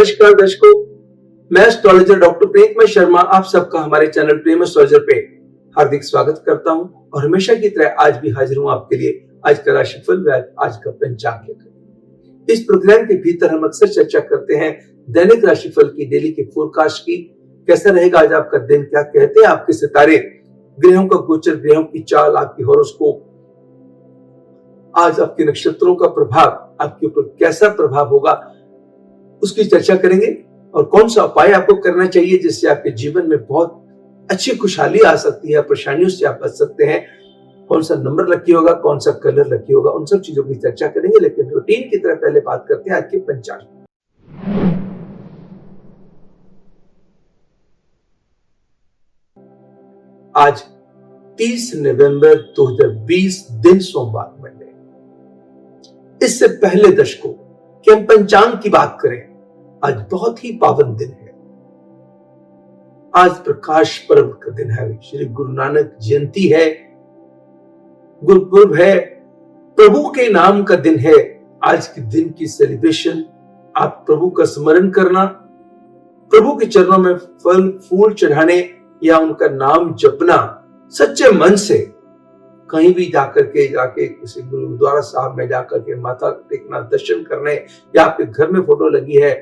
नमस्कार दर्शकों, मैं एस्ट्रोलॉजर डॉक्टर प्रेममय शर्मा आप सबका हमारे चैनल प्रेम एस्ट्रोलॉजर पे हार्दिक स्वागत करता हूं और हमेशा की तरह आज भी हाजिर हूं आपके लिए आज का राशिफल व आज का पंचांग लेकर। इस प्रोग्राम के भीतर हम अक्सर चर्चा करते हैं दैनिक राशिफल की, डेली की फोरकास्ट की। कैसा रहेगा आज आपका दिन, क्या कहते हैं आपके सितारे, ग्रहों का गोचर, ग्रहों की चाल, आपकी हॉरोस्कोप, आज आपके नक्षत्रों का प्रभाव आपके ऊपर कैसा प्रभाव होगा, उसकी चर्चा करेंगे। और कौन सा उपाय आपको करना चाहिए जिससे आपके जीवन में बहुत अच्छी खुशहाली आ सकती है, परेशानियों से आप बच सकते हैं। कौन सा नंबर लकी होगा, कौन सा कलर लकी होगा, उन सब चीजों की चर्चा करेंगे। लेकिन रूटीन की तरह पहले बात करते हैं आज के पंचांग। आज 30 नवंबर 2020 दिन सोमवार मंडे। इससे पहले दर्शकों कि हम पंचांग की बात करें, आज बहुत ही पावन दिन है। आज प्रकाश पर्व का दिन है, श्री गुरु नानक जयंती है, गुरुपुरब है, प्रभु के नाम का दिन है। आज के दिन की सेलिब्रेशन, आप प्रभु का स्मरण करना, प्रभु के चरणों में फल फूल चढ़ाने या उनका नाम जपना सच्चे मन से, कहीं भी जाके किसी गुरुद्वारा साहब में जाकर के माथा टेकना, दर्शन करने, या आपके घर में फोटो लगी है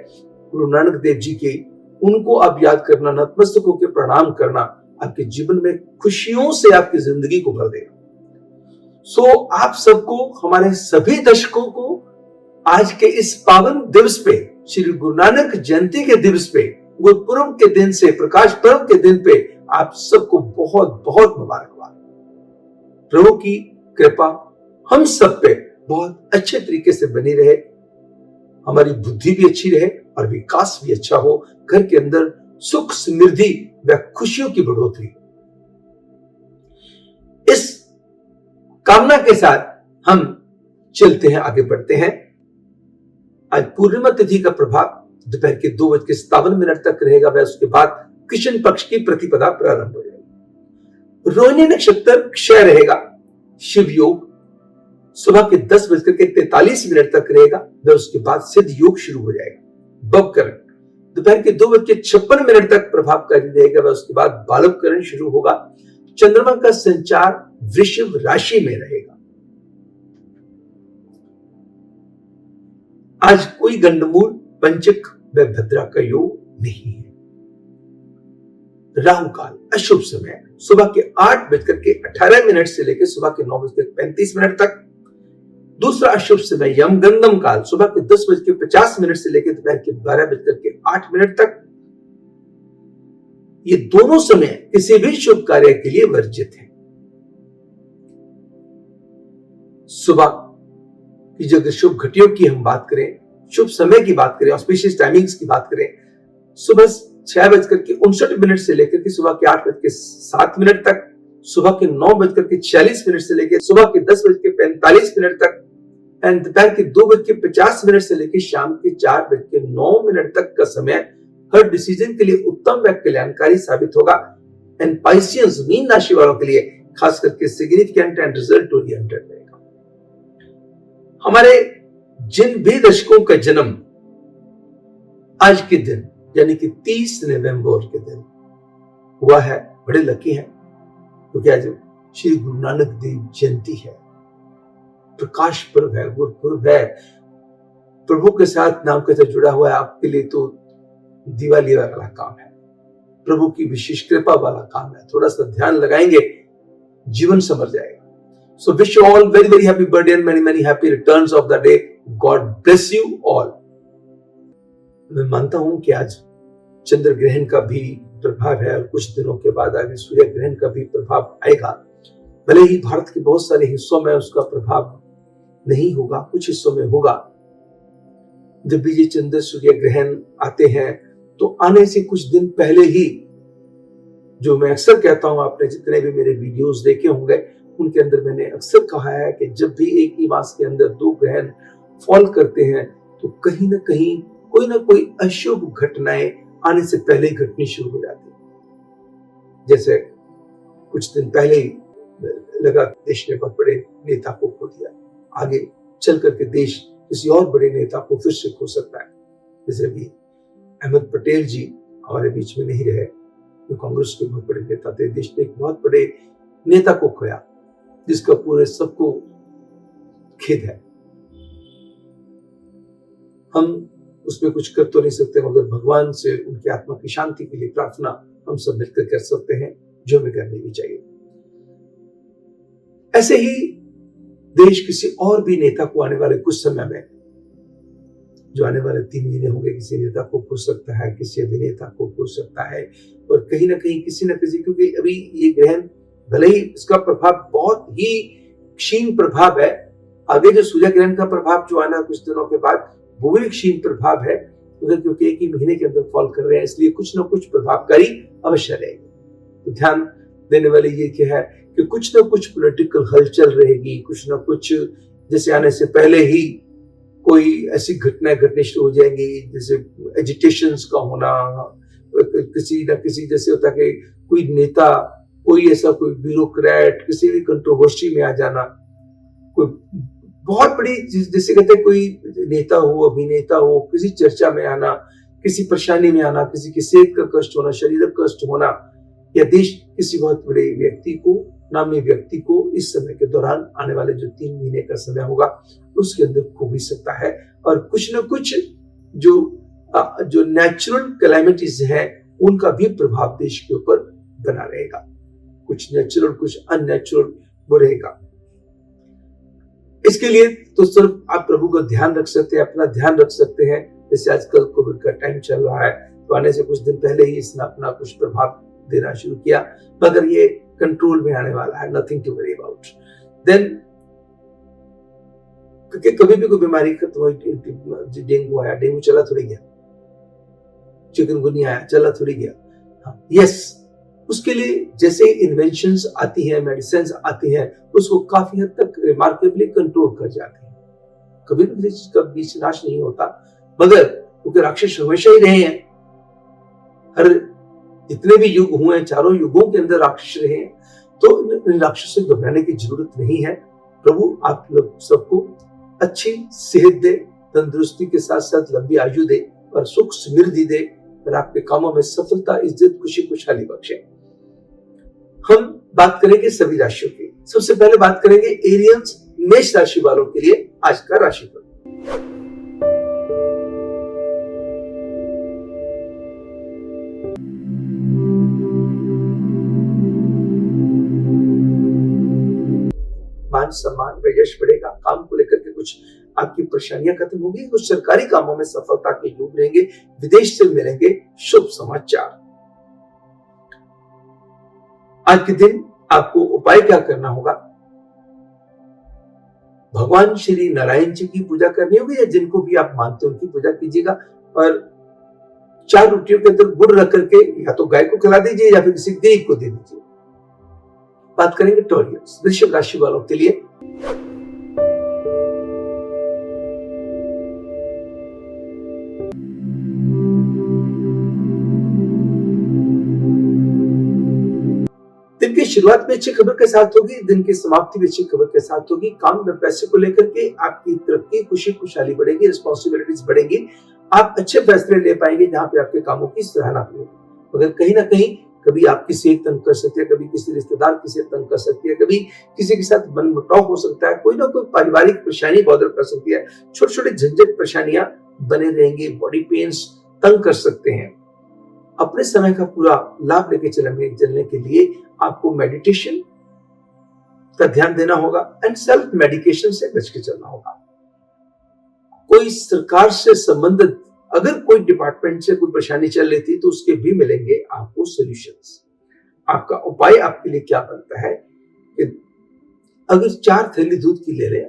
गुरु नानक देव जी की, उनको आप याद करना, नतमस्तक होकर प्रणाम करना, आपके जीवन में खुशियों से आपकी जिंदगी को भर देगा। आप सबको, हमारे सभी दर्शकों को आज के इस पावन दिवस पे, श्री गुरु नानक जयंती के दिवस पे, गुरुपुरब के दिन से, प्रकाश पर्व के दिन पे आप सबको बहुत बहुत मुबारकबाद। प्रभु की कृपा हम सब पे बहुत अच्छे तरीके से बनी रहे, हमारी बुद्धि भी अच्छी रहे और विकास भी अच्छा हो, घर के अंदर सुख समृद्धि व खुशियों की बढ़ोतरी। इस कामना के साथ हम चलते हैं, आगे बढ़ते हैं। आज पूर्णिमा तिथि का प्रभाव दोपहर के 2:57 तक रहेगा, वह उसके बाद कृष्ण पक्ष की प्रतिपदा प्रारंभ हो जाएगी। रोहिणी नक्षत्र क्षय रहेगा, शिव योग सुबह के 10:43 तक रहेगा, वह उसके बाद सिद्ध योग शुरू हो जाएगा। बवकरण दोपहर के 2:56 तक प्रभावकारी रहेगा, वह उसके बाद बालवकरण शुरू होगा। चंद्रमा का संचार वृषभ राशि में रहेगा। आज कोई गंडमूल, पंचक व भद्रा का योग नहीं है। राहु काल अशुभ समय सुबह के 8:18 से लेकर सुबह के 9:35 तक। दूसरा अशुभ समय यमगंधम काल सुबह के 10:50 से लेकर दोपहर के 12:08 तक। ये दोनों समय किसी भी शुभ कार्य के लिए वर्जित है। सुबह की जगह शुभ घटियों की हम बात करें, शुभ समय की बात करें, ऑस्पिशियस टाइमिंग्स की बात करें, सुबह 6:59 से लेकर के सुबह के 8:07 तक, सुबह के 9:46 से लेकर सुबह के 10:45 तक, एंड दोपहर के 2:50 से लेकर शाम के 4:09 तक का समय हर डिसीजन के लिए उत्तम व कल्याणकारी साबित होगा। एंड पाइसियंस, मीन राशि वालों के लिए खास करके सिग्निफिकेंट एंड रिजल्ट ओरिएंटेड रहेगा। हमारे जिन भी दर्शकों का जन्म आज के दिन यानी कि 30 नवंबर के दिन हुआ है, बड़े लकी हैं, क्योंकि आज श्री गुरु नानक देव जयंती है, प्रकाश पर्व है, गुरुपुरब है, प्रभु के साथ नाम के साथ जुड़ा हुआ है। आपके लिए तो दिवाली वाला काम है, प्रभु की विशेष कृपा वाला काम है। थोड़ा सा ध्यान लगाएंगे, जीवन संवर जाएगा। So wish you all very very happy birthday and many happy returns of the day. God bless you all. मैं मानता हूं कि आज चंद्र ग्रहण का भी प्रभाव है और कुछ दिनों के बाद आगे सूर्य ग्रहण का भी प्रभाव आएगा। भले ही भारत के बहुत सारे हिस्सों में उसका प्रभाव नहीं होगा, कुछ हिस्सों में होगा। जब भी ये चंद्र सूर्य ग्रहण आते हैं तो आने से कुछ दिन पहले ही, जो मैं अक्सर कहता हूं, आपने जितने भी मेरे वीडियोस देखे होंगे उनके अंदर मैंने अक्सर कहा है कि जब भी एक ही मास के अंदर 2 ग्रहण फॉल करते हैं तो कहीं ना कहीं कोई ना कोई अशुभ घटनाएं आने से पहले ही घटनी शुरू हो जाती है। जैसे कुछ दिन पहले ही लगा देश ने बहुत बड़े नेता को खो दिया, आगे चल करके देश किसी और बड़े नेता को फिर से खो सकता है। जैसे अभी अहमद पटेल जी हमारे बीच में नहीं रहे, जो कांग्रेस के बहुत बड़े नेता थे। देश ने एक बहुत बड़े नेता को खोया, जिसका पूरे सबको खेद है। हम उसमें कुछ कर तो नहीं सकते, मगर भगवान से उनकी आत्मा की शांति के लिए प्रार्थना हम सब मिलकर कर सकते हैं, जो हमें करनी भी चाहिए। ऐसे ही देश किसी और भी नेता को आने वाले कुछ समय में, जो आने वाले 3 महीने होंगे, किसी नेता को खो सकता है, किसी अभिनेता को खो सकता है, और कहीं ना कहीं किसी न किसी, क्योंकि अभी ये ग्रहण भले ही इसका प्रभाव बहुत ही क्षीण प्रभाव है, आगे जो सूर्य ग्रहण का प्रभाव जो आना कुछ दिनों के बाद, वो भी क्षीण प्रभाव है, मगर क्योंकि एक ही महीने के अंदर फॉल कर रहे हैं, इसलिए कुछ ना कुछ प्रभावकारी अवश्य रहेगी। तो ध्यान देने वाली ये क्या है कि कुछ ना कुछ पॉलिटिकल हलचल रहेगी, कुछ ना कुछ, जैसे आने से पहले ही कोई ऐसी घटनाएं घटने शुरू हो जाएंगी, जैसे एजिटेशंस का होना, किसी ना किसी, जैसे होता है कि कोई नेता, कोई ऐसा कोई ब्यूरोक्रेट किसी भी कंट्रोवर्सी में आ जाना, कोई बहुत बड़ी, जैसे कहते हैं कोई नेता हो, अभिनेता हो, किसी चर्चा में आना, किसी परेशानी में आना, किसी की सेहत का कष्ट होना, शारीरिक कष्ट होना, या देश किसी बहुत बड़े व्यक्ति को, नामी व्यक्ति को इस समय के दौरान आने वाले जो 3 महीने का समय होगा उसके अंदर खो भी सकता है। और कुछ न कुछ जो नेचुरल कैलेमिटीज हैं उनका भी प्रभाव देश के ऊपर बना रहेगा, कुछ नेचुरल कुछ अननेचुरल वो रहेगा। इसके लिए तो सिर्फ आप प्रभु का ध्यान रख सकते हैं, अपना ध्यान रख सकते हैं। जैसे आजकल कोविड का टाइम चल रहा है, तो आने से कुछ दिन पहले ही इसने अपना कुछ प्रभाव देना शुरू किया, मगर ये कंट्रोल में आने वाला है, nothing to worry about. Then क्योंकि कभी भी कोई बीमारी खत्म हुई, डेंगू आया, डेंगू चला थोड़ी गया, चिकनगुनिया आया, चला थोड़ी गया। यस, उसके लिए जैसे इन्वेंशंस आती हैं, मेडिसिन आती हैं, उसको काफी हद तक रिमार्केबली कंट्रोल कर जाते हैं। कभी भी किसी चीज का बीच नाश नहीं होता, मगर क्योंकि राक्षस हमेशा ही रहे हैं, हर जितने भी युग हुए हैं, चारों युगों के अंदर राक्षस रहे हैं, तो इन राक्षस से घबराने की जरूरत नहीं है। प्रभु आप लोग सबको अच्छी सेहत दे, तंदुरुस्ती के साथ साथ लंबी आयु दे, और सुख समृद्धि दे, और आपके कामों में सफलता, इज्जत, खुशी, खुशहाली बख्शे। हम बात करेंगे सभी राशियों की। सबसे पहले बात करेंगे एरियंस, मेष राशि वालों के लिए आज का राशिफल। मान सम्मान व यश बढ़ेगा, काम को लेकर के कुछ आपकी परेशानियां खत्म होगी, कुछ सरकारी कामों में सफलता के योग रहेंगे, विदेश से मिलेंगे शुभ समाचार। आज के दिन आपको उपाय क्या करना होगा? भगवान श्री नारायण जी की पूजा करनी होगी, या जिनको भी आप मानते हो उनकी पूजा कीजिएगा, और 4 रोटियों के अंदर गुड़ रख करके या तो गाय को खिला दीजिए या फिर किसी गरीब को दे दीजिए। बात करेंगे टॉरियस, वृषभ राशि वालों के लिए। दिन की शुरुआत में अच्छी खबर के साथ होगी, दिन की समाप्ति भी अच्छी खबर के साथ होगी। काम में पैसे को लेकर के आपकी तरक्की, खुशी खुशहाली बढ़ेगी, रिस्पॉन्सिबिलिटीज बढ़ेंगी, आप अच्छे फैसले ले पाएंगे जहां पे आपके कामों की सराहना होगी। मगर कहीं ना कहीं कभी आपकी सेहत तंग कर सकती है, कभी किसी रिश्तेदार की सेहत तंग कर सकती है, कभी किसी के साथ मनमुटाव हो सकता है, कोई ना कोई पारिवारिक परेशानी बॉदर कर सकती है, छोटे छोटे झंझट परेशानियां बने रहेंगी, बॉडी पेन्स तंग कर सकते हैं। अपने समय का पूरा लाभ लेके चलने के लिए आपको मेडिटेशन का ध्यान देना होगा, एंड सेल्फ मेडिकेशन से बच के चलना होगा। कोई सरकार से संबंधित अगर कोई डिपार्टमेंट से कोई परेशानी चल रही थी, तो उसके भी मिलेंगे आपको सॉल्यूशंस। आपका उपाय आपके लिए क्या बनता है कि अगर 4 थैली दूध की ले लें,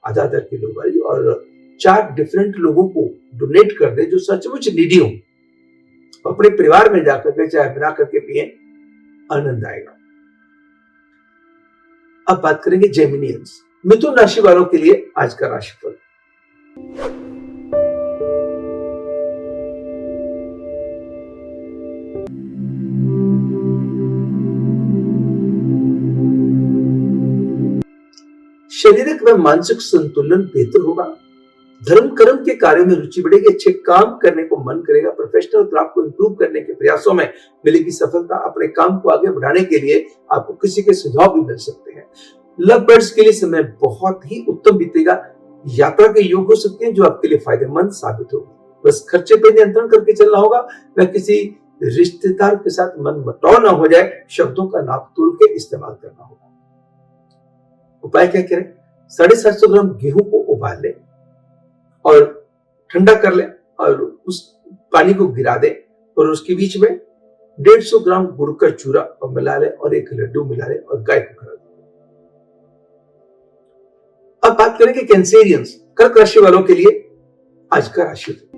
आधा किलो वाली, और 4 डिफरेंट लोगों को डोनेट कर दें जो सचमुच नीडी हो, अपने परिवार में जाकर के चाय बना करके पिए, आनंद आएगा। अब बात करेंगे जेमिनियंस, मिथुन राशि वालों के लिए आज का राशिफल। शारीरिक व मानसिक संतुलन बेहतर होगा, धर्म कर्म के कार्य में रुचि बढ़ेगी, अच्छे काम करने को मन करेगा, प्रोफेशनल क्राफ्ट को इंप्रूव करने के प्रयासों में मिलेगी सफलता। अपने काम को आगे बढ़ाने के लिए आपको किसी के सुझाव भी मिल सकते हैं। लव बर्ड्स के लिए समय बहुत ही उत्तम बीतेगा। यात्रा के योग हो सकते हैं जो आपके लिए फायदेमंद साबित होगी। बस खर्चे पर नियंत्रण करके चलना होगा, वह किसी रिश्तेदार के साथ मन मुटाव ना हो जाए, शब्दों का नाप तोल के इस्तेमाल करना होगा। उपाय क्या करें? 750 ग्राम गेहूं को उबाल लें और ठंडा कर लें और उस पानी को गिरा दें और उसके बीच में 150 ग्राम गुड़ का चूरा और मिला लें और एक लड्डू मिला लें और गाय को खिला दें। अब बात करें कि कैंसेरियंस, कर्क राशि वालों के लिए आज का राशिफल।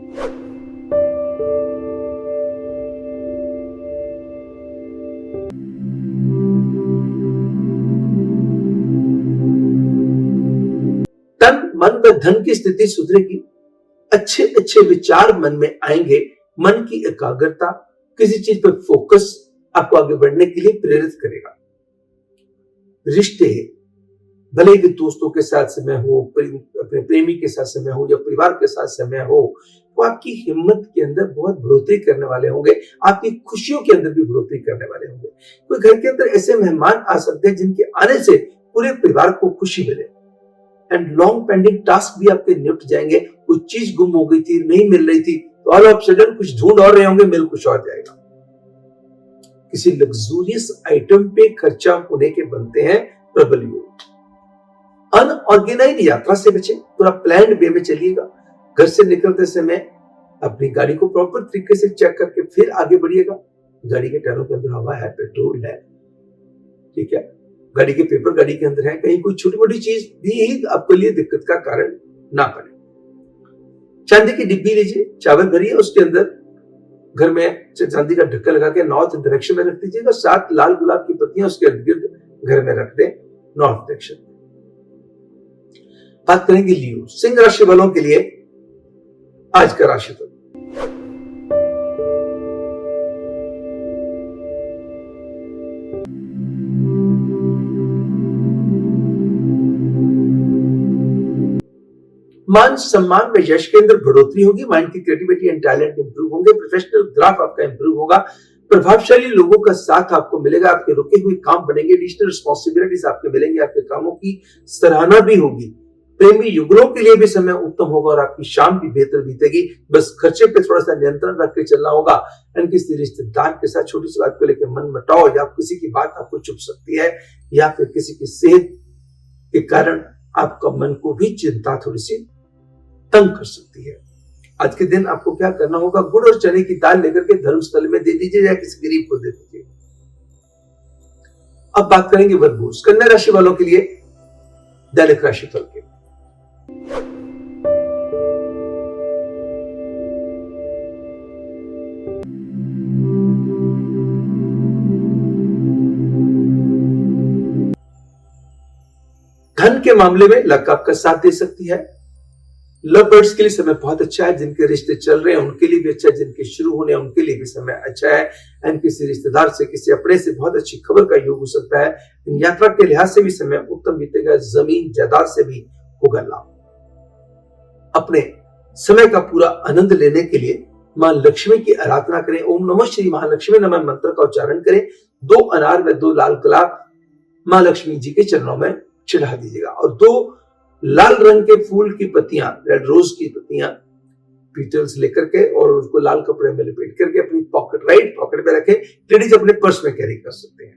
तन मन व धन की स्थिति सुधरेगी, अच्छे अच्छे विचार मन में आएंगे, मन की एकाग्रता, किसी चीज पर फोकस आपको आगे बढ़ने के लिए प्रेरित करेगा। रिश्ते, भले ही दोस्तों के साथ समय हो, अपने प्रेमी के साथ समय हो या परिवार के साथ समय हो, वो आपकी हिम्मत के अंदर बहुत बढ़ोतरी करने वाले होंगे, आपकी खुशियों के अंदर भी बढ़ोतरी करने वाले होंगे। कोई घर के अंदर ऐसे मेहमान आ सकते हैं जिनके आने से पूरे परिवार को खुशी मिले। एंड लॉन्ग पेंडिंग टास्क भी आपके निपट जाएंगे। कुछ चीज गुम हो गई थी, नहीं मिल रही थी, तो ऑल ऑफ सडन कुछ ढूंढ और रहे होंगे, मिल कुछ और जाएगा। किसी लग्जूरियस आइटम पे खर्चा होने के बनते हैं प्रबल योग। अनऑर्गेनाइज्ड यात्रा से बचें, पूरा प्लान्ड वे में चलिएगा। घर से निकलते समय अपनी गाड़ी को प्रॉपर तरीके से चेक करके फिर आगे बढ़िएगा। गाड़ी के टायरों के अंदर हवा है, पेट्रोल है, ठीक है, गाड़ी के पेपर गाड़ी के अंदर है, कहीं कोई छोटी मोटी चीज भी आपके लिए दिक्कत का कारण ना बने। चांदी की डिब्बी लीजिए, चावल भरिए, उसके अंदर घर में चांदी का ढक्कन लगा के नॉर्थ डायरेक्शन में रख दीजिएगा। 7 लाल गुलाब की पत्तियां उसके इर्द गिर्द घर में रख दें, नॉर्थ डायरेक्शन। बात करेंगे लियो, सिंह राशि वालों के लिए आज का राशिफल। मान सम्मान व यश के अंदर बढ़ोतरी होगी। माइंड की क्रिएटिविटी एंड टैलेंट इंप्रूव होंगे। प्रोफेशनल ग्राफ आपका इंप्रूव होगा। प्रभावशाली लोगों का साथ आपको मिलेगा। आपके रुके हुए काम बनेंगे। एडिशनल रिस्पॉन्सिबिलिटीज आपके मिलेंगे। आपके कामों की सराहना भी होगी। प्रेमी युगलों के लिए भी समय उत्तम होगा और आपकी शाम भी बेहतर बीतेगी। बस खर्चे पे थोड़ा सा नियंत्रण रख के चलना होगा। किसी रिश्तेदार के साथ छोटी सी बात को लेकर मन मुटाव या किसी की बात आपको चुभ सकती है या फिर किसी की सेहत के कारण आपका मन को भी चिंता थोड़ी सी तंग कर सकती है। आज के दिन आपको क्या करना होगा? गुड़ और चने की दाल लेकर के धर्मस्थल में दे दीजिए या किसी गरीब को दे दीजिए। अब बात करेंगे वर्गोस, कन्या राशि वालों के लिए दैनिक राशिफल के। धन के मामले में लक आपका साथ दे सकती है। लव बर्ड्स के लिए समय बहुत अच्छा है। जिनके रिश्ते चल रहे हैं उनके लिए भी अच्छा है। जिनके शुरू होने हैं उनके लिए भी समय अच्छा है। एंड किसी रिश्तेदार से, किसी अपने से बहुत अच्छी खबर का योग हो सकता है। यात्रा के लिहाज से भी समय उत्तम बीतेगा। जमीन जायदाद से भी होगा लाभ। अपने समय का पूरा आनंद लेने के लिए मां लक्ष्मी की आराधना करें। ओम नमः श्री महालक्ष्मी नमः मंत्र का उच्चारण करें। 2 अनार व 2 लाल गुलाब मां लक्ष्मी जी के चरणों में चढ़ा दीजिएगा और 2 लाल रंग के फूल की पत्तियां, रेड रोज की पत्तियां, पीटल्स लेकर के और उसको लाल कपड़े में लपेट करके अपनी पॉकेट, राइट पॉकेट में रखें। लेडीज अपने पर्स में कैरी कर सकते हैं।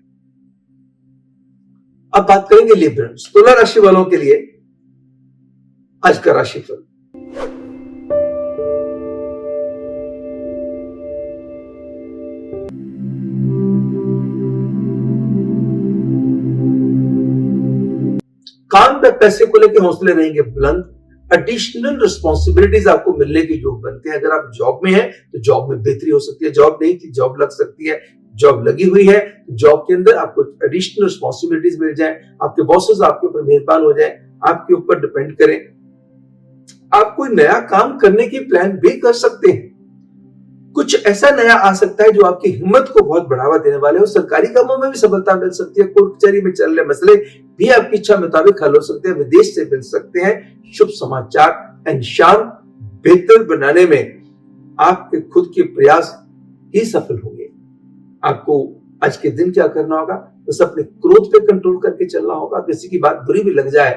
अब बात करेंगे लिब्रन्स, तुला राशि वालों के लिए आज का राशिफल। काम पे पैसे को लेकर हौसले रहेंगे बुलंद। एडिशनल रिस्पॉन्सिबिलिटीज आपको मिलने के योग बनते हैं। अगर आप जॉब में हैं तो जॉब में बेहतरी हो सकती है। जॉब नहीं थी, जॉब लग सकती है। जॉब लगी हुई है तो जॉब के अंदर आपको एडिशनल रिस्पॉन्सिबिलिटीज मिल जाए। आपके बॉसेस आपके ऊपर मेहरबान हो जाए, आपके ऊपर डिपेंड करें। आप कोई नया काम करने की प्लान भी कर सकते हैं। कुछ ऐसा नया आ सकता है जो आपकी हिम्मत को बहुत बढ़ावा देने वाले हो। सरकारी कामों में भी सफलता मिल सकती है। कोर्ट कचहरी में चल रहे मसले भी आपकी इच्छा मुताबिक हल हो सकते हैं। विदेश से मिल सकते हैं शुभ समाचार एंड शाम बेहतर बनाने में आपके खुद के प्रयास ही सफल होंगे। आपको आज के दिन क्या करना होगा, बस अपने क्रोध पे कंट्रोल करके चलना होगा। किसी की बात बुरी भी लग जाए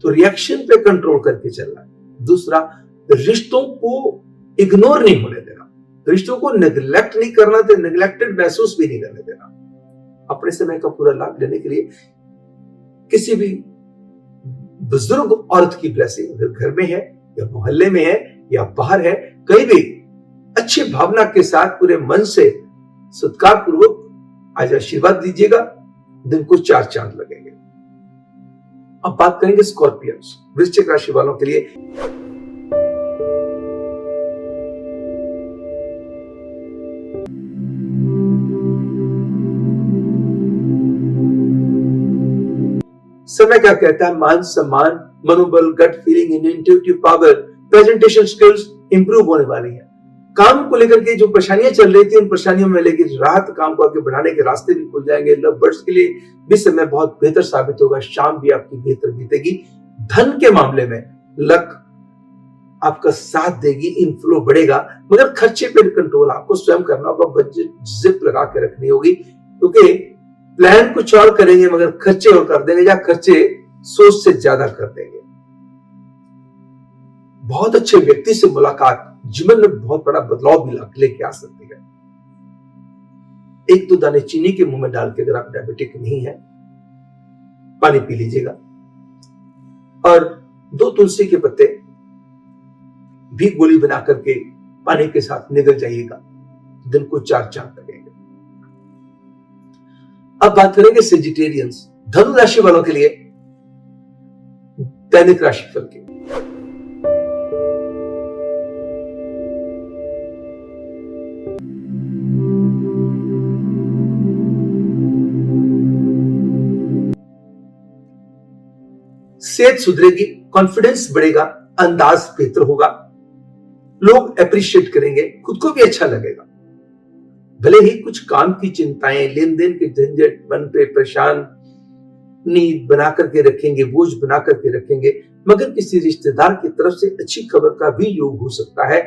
तो रिएक्शन पे कंट्रोल करके चलना है। दूसरा, रिश्तों को इग्नोर नहीं होने देना, रिश्तों को नेग्लेक्ट नहीं करना, तो नेग्लेक्टेड महसूस भी नहीं करने देना। अपने समय का पूरा लाभ लेने के लिए किसी भी बुजुर्ग औरत की ब्लेसिंग, अगर घर में है या मोहल्ले में है या बाहर है, कहीं भी अच्छी भावना के साथ पूरे मन से सत्कार पूर्वक आज आशीर्वाद दीजिएगा, दिन को 4 चांद लगेंगे। अब बात करेंगे स्कॉर्पियंस, वृश्चिक राशि वालों के लिए। समय क्या कहता है, मान सम्मान, मनोबल, gut feeling, intuitive power, presentation skills improve होने वाली है। काम को लेकर के जो परेशानियां चल रही थी, उन परेशानियों में लेकर राहत, काम को आगे बढ़ाने के रास्ते भी खुल जाएंगे। लव बर्ड्स के लिए भी समय बहुत बेहतर साबित होगा, शाम भी आपकी बेहतर बीतेगी। धन के मामले में लक आपका साथ देगी, इनफ्लो बढ़ेगा, मगर खर्चे पर कंट्रोल आपको स्वयं करना होगा। बजट जिप लगा के रखनी होगी, क्योंकि प्लान कुछ और करेंगे मगर खर्चे और कर देंगे, या खर्चे सोच से ज्यादा कर देंगे। बहुत अच्छे व्यक्ति से मुलाकात जीवन में बहुत बड़ा बदलाव भी लेके आ सकती है। 1-2 दाने चीनी के मुंह में डाल के, अगर आप डायबिटिक नहीं है, पानी पी लीजिएगा, और 2 तुलसी के पत्ते भी गोली बना करके पानी के साथ निगल जाइएगा, दिन को 4 चांद लगेंगे। अब बात करेंगे सेजिटेरियंस, धनु राशि वालों के लिए दैनिक राशिफल की। सेहत सुधरेगी, कॉन्फिडेंस बढ़ेगा, अंदाज बेहतर होगा, लोग अप्रिशिएट करेंगे, खुद को भी अच्छा लगेगा। भले ही कुछ काम की चिंताएं, लेन देन के झंझट, मन पे परेशान नींद बना करके रखेंगे, बोझ बना करके रखेंगे, मगर किसी रिश्तेदार की तरफ से अच्छी खबर का भी योग हो सकता है।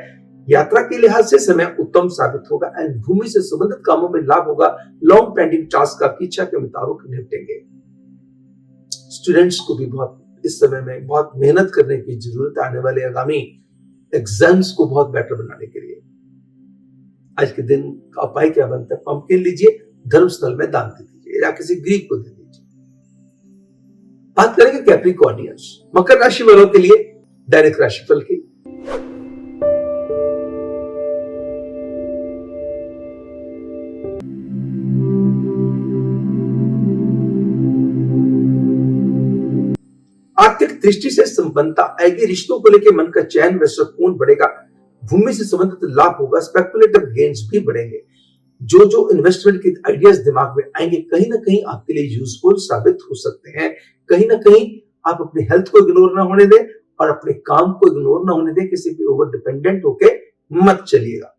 यात्रा के लिहाज से समय उत्तम साबित होगा एंड भूमि से संबंधित कामों में लाभ होगा। लॉन्ग पेंडिंग टास्क आपकी इच्छा के मुताबिक निपटेंगे। स्टूडेंट्स को भी बहुत इस समय में बहुत मेहनत करने की जरूरत है, आने वाले आगामी एग्जाम्स को बहुत बेटर बनाने के लिए। आज के दिन का उपाय क्या बनता है, पंपकिन लीजिए, धर्मस्थल में दान दे दीजिए या किसी गरीब को दे दीजिए। बात करेंगे कैप्रिकॉर्नियंस, मकर राशि वालों के लिए दैनिक राशिफल की। आर्थिक दृष्टि से संपन्नता आएगी, रिश्तों को लेकर मन का चैन व सुकून बढ़ेगा, भूमि से संबंधित लाभ होगा, स्पेकुलेटिव गेन्स भी बढ़ेंगे। जो इन्वेस्टमेंट के आइडियाज दिमाग में आएंगे, कहीं ना कहीं आपके लिए यूजफुल साबित हो सकते हैं। कहीं ना कहीं आप अपनी हेल्थ को इग्नोर ना होने दें और अपने काम को इग्नोर ना होने दें, किसी पे ओवर डिपेंडेंट होके मत चलिएगा।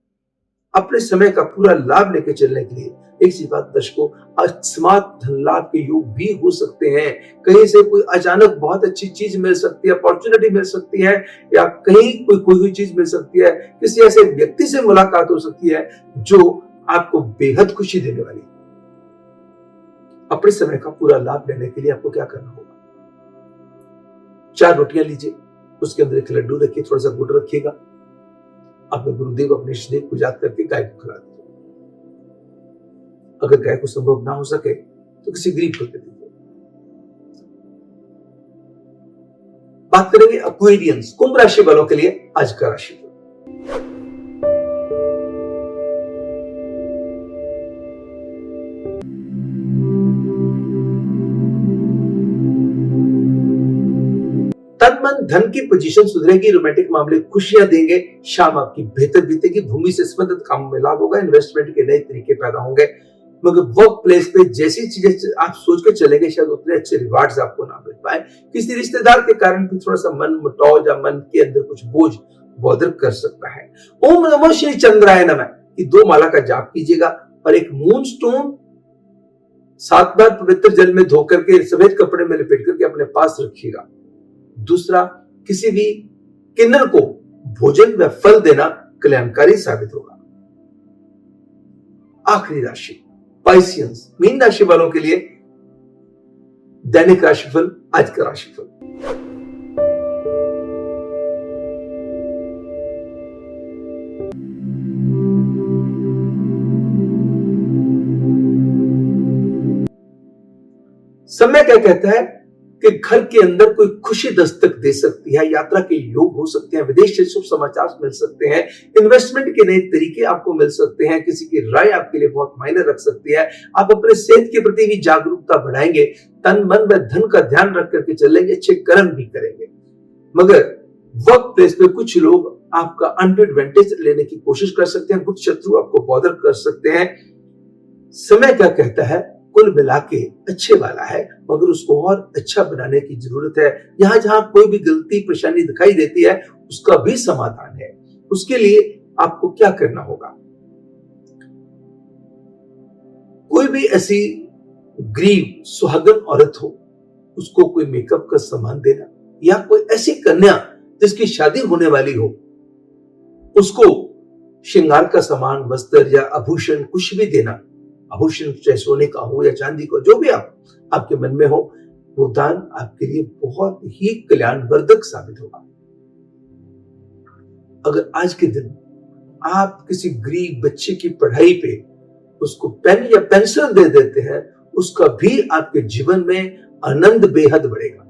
अपने समय का पूरा लाभ लेके चलने के लिए एक सी बात दर्शकों, अकस्मात धन लाभ के योग भी हो सकते हैं। कहीं से कोई अचानक बहुत अच्छी चीज मिल सकती है, अपॉर्चुनिटी मिल सकती है, या कहीं कोई हुई चीज मिल सकती है, किसी ऐसे व्यक्ति से मुलाकात हो सकती है जो आपको बेहद खुशी देने वाली है। अपने समय का पूरा लाभ लेने के लिए आपको क्या करना होगा, 4 रोटियां लीजिए, उसके अंदर एक लड्डू रखिए, थोड़ा सा गुड़ रखिएगा, अपने गुरुदेव अपने इष्टदेव को याद करके गाय को खिला दीजिए। अगर गाय को संभव ना हो सके तो किसी गरीब को दे दीजिए। बात करेंगे एक्वेरियंस, कुंभ राशि वालों के लिए आज का राशि। तन मन धन की पोजीशन सुधरेगी, रोमांटिक मामले खुशियां देंगे, शाम आपकी बेहतर बीतेगी, भूमि से संबंधित कामों में लाभ होगा, इन्वेस्टमेंट के नए तरीके पैदा होंगे, मगर वर्क प्लेस पे जैसी चीजें आप सोच के चलेंगे शायद उतने अच्छे रिवार्ड्स आपको ना मिल पाए। किसी रिश्तेदार के कारण भी थोड़ा सा मन मुटाव या मन के अंदर कुछ बोझ बॉदर कर सकता है। ओम नमो श्री चंद्राय नमः की 2 माला का जाप कीजिएगा और एक मून स्टोन 7 बार पवित्र जल में धोकर के सफेद कपड़े में लपेट करके अपने पास रखिएगा। दूसरा, किसी भी किन्नर को भोजन व फल देना कल्याणकारी साबित होगा। आखिरी राशि पाइसियंस, मीन राशि वालों के लिए दैनिक राशिफल, आज का राशिफल। समय क्या कहता है कि घर के अंदर कोई खुशी दस्तक दे सकती है, यात्रा के योग हो सकते हैं, विदेश से शुभ समाचार मिल सकते हैं, इन्वेस्टमेंट के नए तरीके आपको मिल सकते हैं, किसी की राय आपके लिए बहुत मायने रख सकती है। आप अपने सेहत के प्रति भी जागरूकता बढ़ाएंगे, तन मन व धन का ध्यान रख करके चलेंगे, अच्छे कर्म भी करेंगे। मगर वर्क प्लेस पे कुछ लोग आपका अनडू एडवांटेज लेने की कोशिश कर सकते हैं, कुछ शत्रु आपको बॉदर कर सकते हैं। समय क्या कहता है, कुल मिला के अच्छे वाला है, मगर उसको और अच्छा बनाने की जरूरत है। यहां जहां कोई भी गलती परेशानी दिखाई देती है उसका भी समाधान है। उसके लिए आपको क्या करना होगा, कोई भी ऐसी गरीब सुहागन औरत हो उसको कोई मेकअप का सामान देना, या कोई ऐसी कन्या जिसकी शादी होने वाली हो उसको श्रृंगार का सामान, वस्त्र या आभूषण कुछ भी देना। आभूषण चाहे सोने का हो या चांदी का, जो भी आपके मन में हो, वो दान आपके लिए बहुत ही कल्याणवर्धक साबित होगा। अगर आज के दिन आप किसी गरीब बच्चे की पढ़ाई पे उसको पेन या पेंसिल दे देते हैं, उसका भी आपके जीवन में आनंद बेहद बढ़ेगा।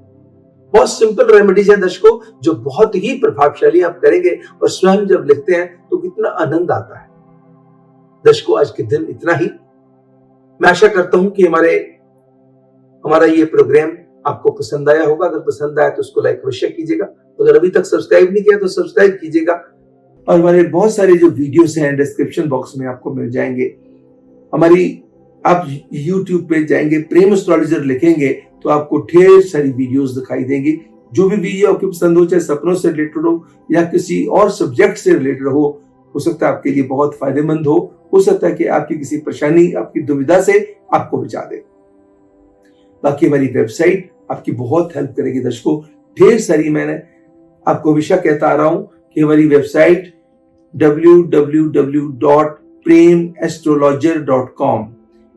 बहुत सिंपल रेमेडीज है दर्शकों, जो बहुत ही प्रभावशाली आप करेंगे, और स्वयं जब लिखते हैं तो कितना आनंद आता है। दर्शकों, आज के दिन इतना ही। मैं आशा करता हूं कि हमारा ये प्रोग्राम आपको पसंद आया होगा। अगर पसंद आया तो उसको लाइक अवश्य कीजिएगा। अगर अभी तक सब्सक्राइब नहीं किया तो सब्सक्राइब कीजिएगा। और हमारे बहुत सारे जो वीडियोस हैं डिस्क्रिप्शन बॉक्स में आपको मिल जाएंगे। आप YouTube पे जाएंगे, प्रेम एस्ट्रोलॉजर लिखेंगे तो आपको ढेर सारी वीडियोस दिखाई देंगी। जो भी वीडियो आपको पसंद हो, चाहे सपनों से रिलेटेड हो या किसी और सब्जेक्ट से रिलेटेड हो सकता है आपके लिए बहुत फायदेमंद हो सकता है कि आपकी किसी परेशानी, आपकी दुविधा से आपको बचा दे। बाकी हमारी वेबसाइट आपकी बहुत हेल्प करेगी दर्शकों। ढेर सारी, मैंने आपको हमेशा कहता आ रहा हूं कि हमारी वेबसाइट www.premastrologer.com,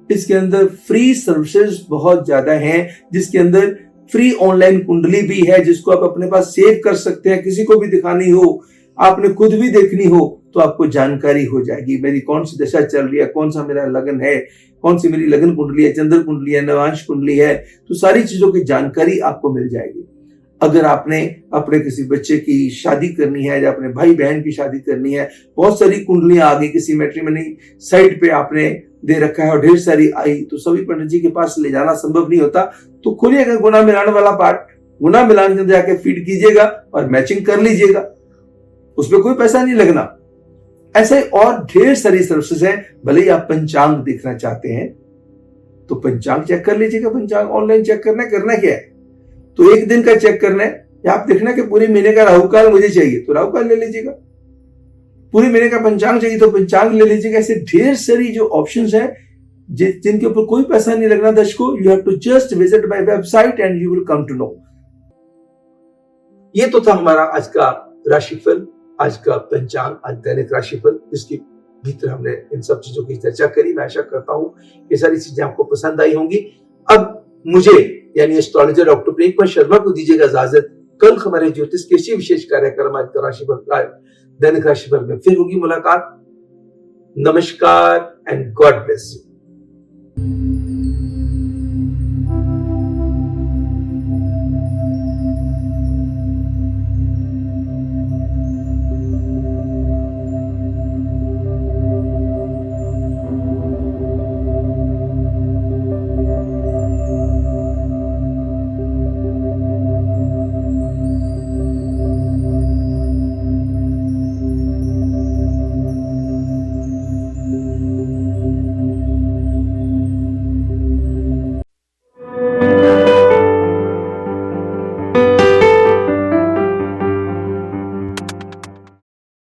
इसके अंदर फ्री सर्विसेज बहुत ज्यादा हैं, जिसके अंदर फ्री ऑनलाइन कुंडली भी है जिसको आप अपने पास सेव कर सकते हैं। किसी को भी दिखानी हो, आपने खुद भी देखनी हो तो आपको जानकारी हो जाएगी मेरी कौन सी दशा चल रही है, कौन सा मेरा लगन है, कौन सी मेरी लगन कुंडली है, चंद्र कुंडली है, नवांश कुंडली है, तो सारी चीजों की जानकारी आपको मिल जाएगी। अगर आपने अपने किसी बच्चे की शादी करनी है या अपने भाई बहन की शादी करनी है, बहुत सारी कुंडलियां आ गई, किसी मैट्रिमनी साइट पे आपने दे रखा है और ढेर सारी आई, तो सभी पंडित जी के पास ले जाना संभव नहीं होता। तो खोलिएगा गुना मिलान वाला पार्ट, गुना मिलान के अंदर जाके फीड कीजिएगा और मैचिंग कर लीजिएगा, उसमें कोई पैसा नहीं लगना। ऐसे और ढेर सारी सर्विसेज हैं। भले ही आप पंचांग देखना चाहते हैं तो पंचांग चेक कर लीजिएगा। पंचांग ऑनलाइन चेक करना क्या है, तो एक दिन का चेक करना है, या आप देखना कि पूरे महीने का राहुकाल मुझे चाहिए तो राहुकाल ले लीजिएगा, पूरे महीने का पंचांग चाहिए तो पंचांग ले लीजिएगा। ऐसे ढेर सारी जो ऑप्शंस हैं जिनके ऊपर कोई पैसा नहीं लगना दर्शकों। You have to just visit my website and you will come to know. ये तो था हमारा आज का राशिफल, आज का पंचांग, आज दैनिक राशिफल, जिसके भीतर हमने इन सब चीजों की चर्चा करी। मैं आशा करता हूं ये सारी चीजें आपको पसंद आई होंगी। अब मुझे यानी एस्ट्रोलॉजर डॉक्टर प्रेम शर्मा को दीजिएगा इजाजत। कल हमारे ज्योतिष के विशेष कार्यक्रम आज का राशिफल, दैनिक राशिफल में फिर होगी मुलाकात। नमस्कार एंड गॉड ब्लेस यू।